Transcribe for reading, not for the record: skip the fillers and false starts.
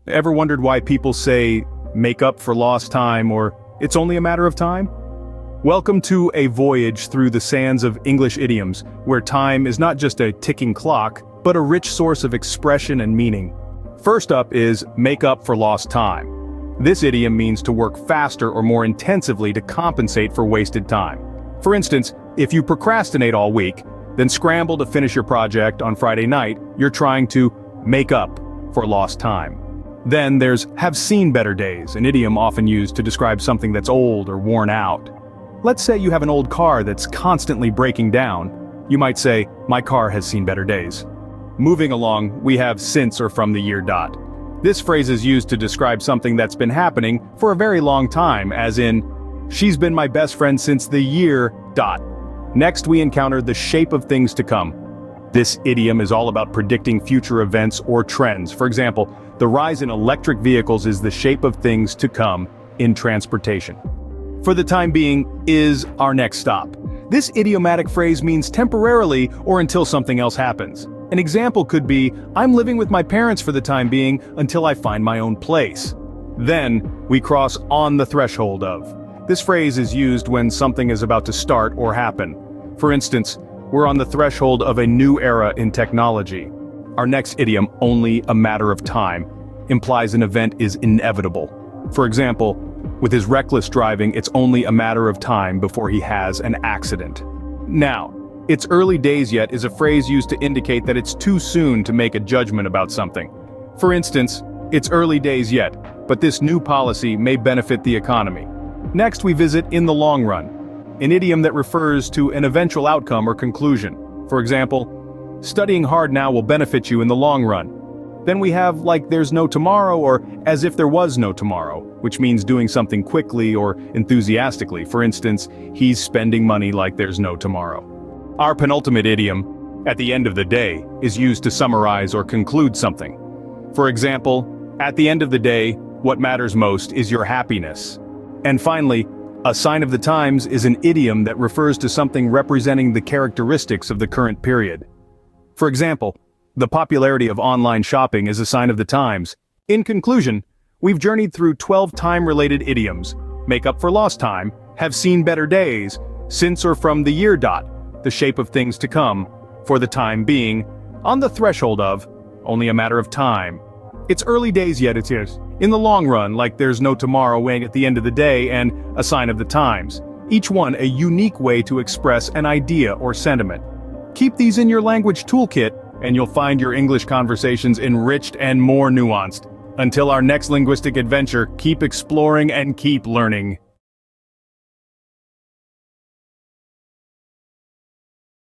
Ever wondered why people say, make up for lost time, or it's only a matter of time? Welcome to a voyage through the sands of English idioms, where time is not just a ticking clock, but a rich source of expression and meaning. First up is make up for lost time. This idiom means to work faster or more intensively to compensate for wasted time. For instance, if you procrastinate all week, then scramble to finish your project on Friday night, you're trying to make up for lost time. Then there's have seen better days, an idiom often used to describe something that's old or worn out. Let's say you have an old car that's constantly breaking down. You might say, my car has seen better days. Moving along, we have since or from the year dot. This phrase is used to describe something that's been happening for a very long time, as in, she's been my best friend since the year dot. Next, we encounter the shape of things to come. This idiom is all about predicting future events or trends. For example, the rise in electric vehicles is the shape of things to come in transportation. For the time being is our next stop. This idiomatic phrase means temporarily or until something else happens. An example could be, I'm living with my parents for the time being until I find my own place. Then, we cross on the threshold of. This phrase is used when something is about to start or happen. For instance, we're on the threshold of a new era in technology. Our next idiom, only a matter of time, implies an event is inevitable. For example, with his reckless driving, it's only a matter of time before he has an accident. Now, it's early days yet is a phrase used to indicate that it's too soon to make a judgment about something. For instance, it's early days yet, but this new policy may benefit the economy. Next, we visit in the long run, an idiom that refers to an eventual outcome or conclusion. For example, studying hard now will benefit you in the long run. Then we have like there's no tomorrow or as if there was no tomorrow, which means doing something quickly or enthusiastically. For instance, he's spending money like there's no tomorrow. Our penultimate idiom, at the end of the day, is used to summarize or conclude something. For example, at the end of the day, what matters most is your happiness. And finally, a sign of the times is an idiom that refers to something representing the characteristics of the current period. For example, the popularity of online shopping is a sign of the times. In conclusion, we've journeyed through 12 time-related idioms: make up for lost time, have seen better days, since or from the year dot, the shape of things to come, for the time being, on the threshold of, only a matter of time. It's early days yet, it is. In the long run, like there's no tomorrow weighing at the end of the day, and a sign of the times. Each one a unique way to express an idea or sentiment. Keep these in your language toolkit, and you'll find your English conversations enriched and more nuanced. Until our next linguistic adventure, keep exploring and keep learning.